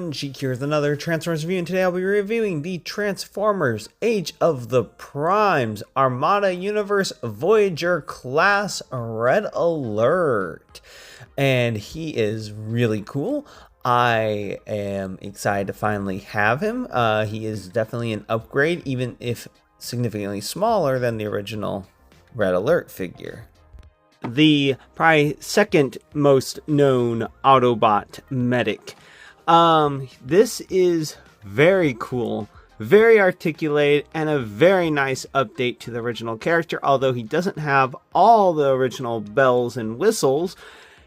everyone, Geek here with another Transformers review, and today I'll be reviewing the Transformers Age of the Primes Armada Universe Voyager Class Red Alert. And he is really cool. I am excited to finally have him. He is definitely an upgrade, even if significantly smaller than the original Red Alert figure. The probably second most known Autobot medic. This is very cool, very articulated, and a very nice update to the original character. Although he doesn't have all the original bells and whistles,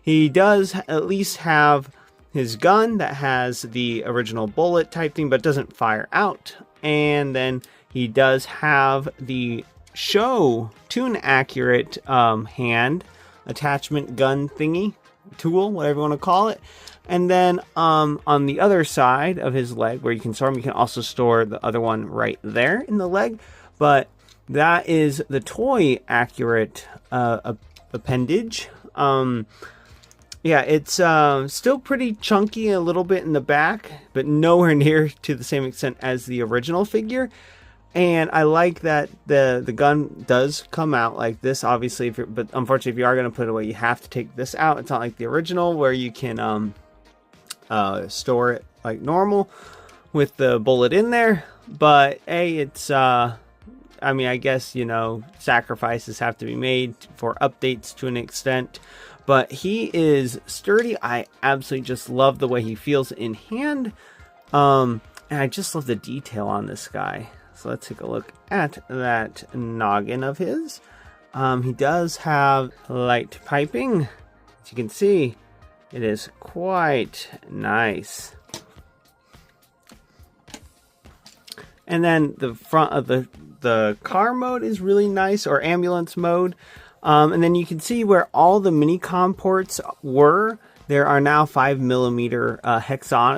he does at least have his gun that has the original bullet type thing, but doesn't fire out. And then he does have the show tune accurate hand attachment gun thingy tool, whatever you want to call it. And then on the other side of his leg where you can store him, you can also store the other one right there in the leg. But that is the toy accurate appendage. Yeah, it's still pretty chunky a little bit in the back, but nowhere near to the same extent as the original figure. And I like that the gun does come out like this, obviously, but unfortunately, if you are going to put it away, you have to take this out. It's not like the original where you can store it like normal with the bullet in there. But it's, I mean, I guess, you know, sacrifices have to be made for updates to an extent. But he is sturdy. I absolutely just love the way he feels in hand. And I just love the detail on this guy. So let's take a look at that noggin of his. He does have light piping. As you can see, it is quite nice. And then the front of the car mode is really nice, or ambulance mode. And then you can see where all the mini-com ports were. There are now 5mm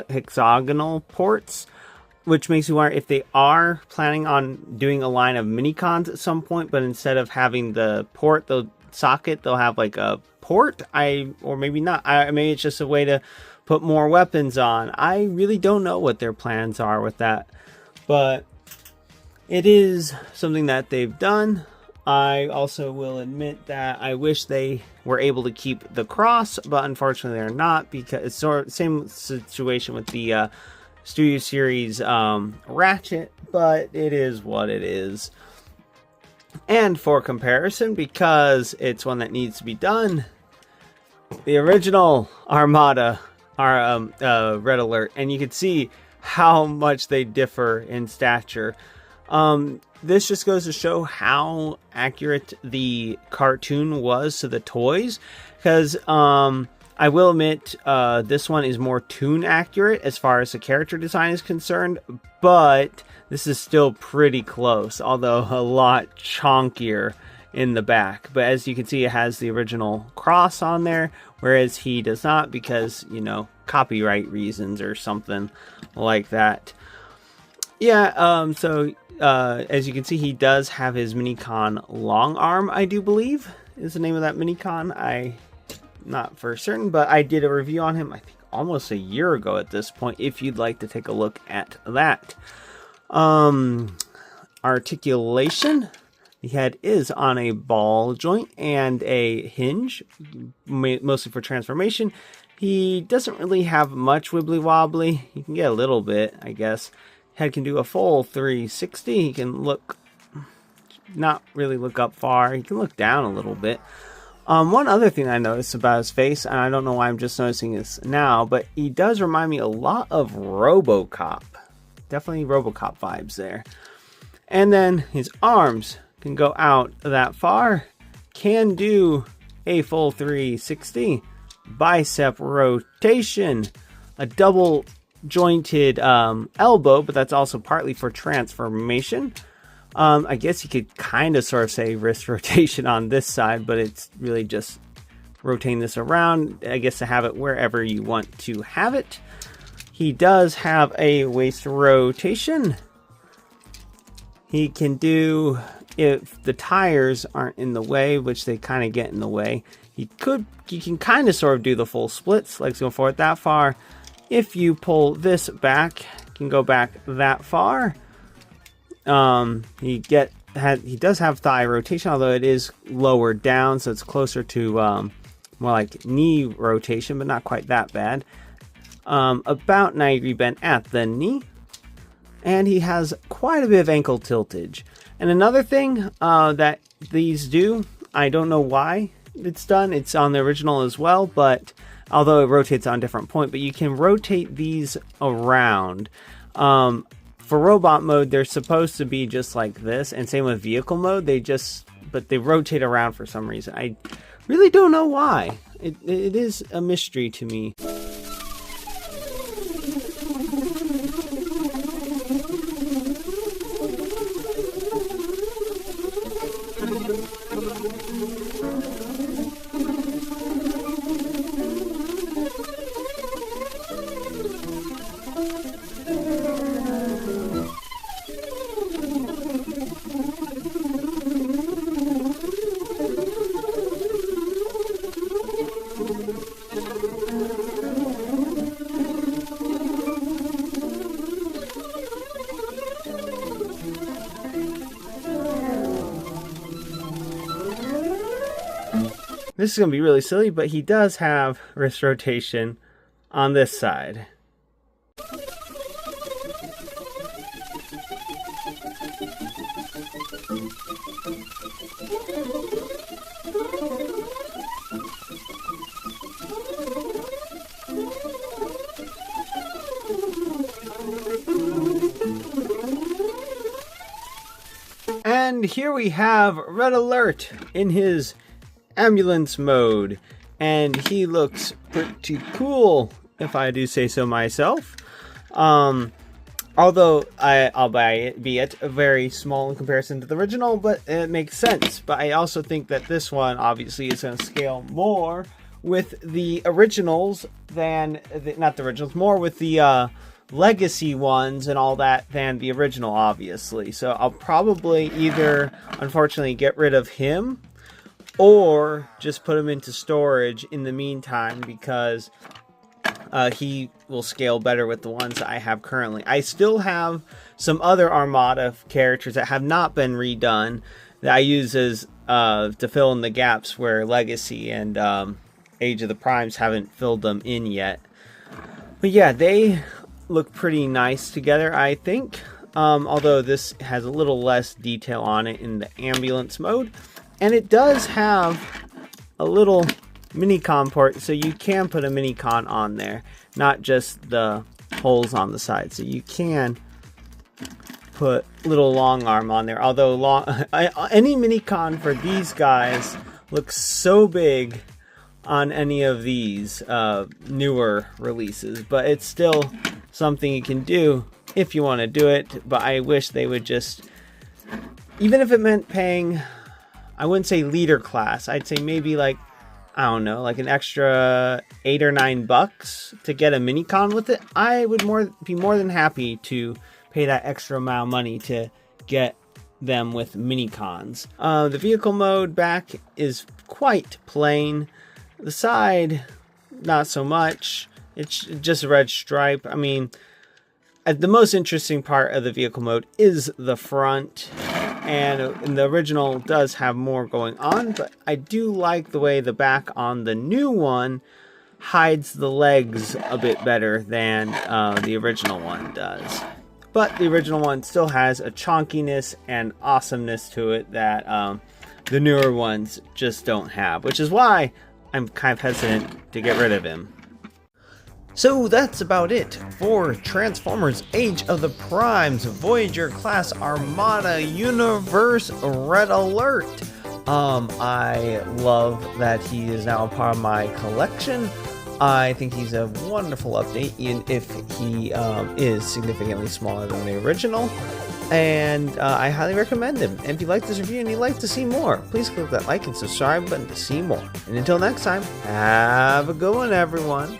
hexagonal ports, which makes me wonder if they are planning on doing a line of mini-cons at some point, but instead of having the port, the socket, they'll have like a port, or maybe not. Maybe it's just a way to put more weapons on. I really don't know what their plans are with that, but it is something that they've done. I also will admit that I wish they were able to keep the cross, but unfortunately they're not, because it's sort of the same situation with the Studio Series Ratchet, but it is what it is. And for comparison, because it's one that needs to be done, the original Armada Red Alert, and you can see how much they differ in stature. This just goes to show how accurate the cartoon was to the toys, because I will admit, this one is more toon accurate as far as the character design is concerned, but this is still pretty close, although a lot chonkier in the back. But as you can see, it has the original cross on there, whereas he does not, because, you know, copyright reasons or something like that. Yeah, so as you can see, he does have his Minicon long arm, I do believe, is the name of that Minicon. Not for certain, but I did a review on him, I think almost a year ago at this point, if you'd like to take a look at that. Articulation. The head is on a ball joint and a hinge, mostly for transformation. He doesn't really have much wibbly wobbly. You can get a little bit, I guess. Head can do a full 360. He can look, not really look up far. He can look down a little bit. One other thing I noticed about his face, and I don't know why I'm just noticing this now, but he does remind me a lot of RoboCop. Definitely RoboCop vibes there. And then his arms can go out that far. Can do a full 360. Bicep rotation. A double jointed elbow, but that's also partly for transformation. I guess you could kind of sort of say wrist rotation on this side, but it's really just rotating this around, I guess, to have it wherever you want to have it. He does have a waist rotation. He can do, if the tires aren't in the way, which they kind of get in the way, he can kind of sort of do the full splits, legs go forward that far, If you pull this back, you can go back that far. He does have thigh rotation, although it is lower down, so it's closer to more like knee rotation, but not quite that bad. About 90-degree bend at the knee, and he has quite a bit of ankle tiltage. And another thing that these do, I don't know why it's done. It's on the original as well, but although it rotates on a different point, but you can rotate these around. For robot mode, they're supposed to be just like this, and same with vehicle mode. But they rotate around for some reason. I really don't know why. It is a mystery to me. This is going to be really silly, but he does have wrist rotation on this side. And here we have Red Alert in his ambulance mode, and he looks pretty cool, if I do say so myself. Although albeit very small in comparison to the original, but it makes sense. But I also think that this one obviously is going to scale more with the originals than not the originals, more with the legacy ones and all that than the original, obviously. So I'll probably either unfortunately get rid of him or just put him into storage in the meantime, because he will scale better with the ones I have currently. I still have some other Armada characters that have not been redone that I use as to fill in the gaps where Legacy and Age of the Primes haven't filled them in yet. But yeah, they look pretty nice together, I think. Although this has a little less detail on it in the ambulance mode. And it does have a little mini-con port, so you can put a mini-con on there, not just the holes on the side. So you can put little long arm on there, although any mini-con for these guys looks so big on any of these newer releases, but it's still something you can do if you want to do it. But I wish they would just, even if it meant paying, I wouldn't say leader class, I'd say maybe like, I don't know, like an extra $8 or $9 to get a mini-con with it. I would be more than happy to pay that extra amount of money to get them with mini-cons. The vehicle mode back is quite plain. The side, not so much. It's just a red stripe. I mean, the most interesting part of the vehicle mode is the front. And the original does have more going on, but I do like the way the back on the new one hides the legs a bit better than the original one does. But the original one still has a chonkiness and awesomeness to it that the newer ones just don't have, which is why I'm kind of hesitant to get rid of him. So that's about it for Transformers Age of the Primes Voyager class Armada Universe Red Alert. I love that he is now a part of my collection. I think he's a wonderful update, even if he is significantly smaller than the original. And I highly recommend him. And if you like this review and you'd like to see more, please click that like and subscribe button to see more. And until next time, have a good one, everyone.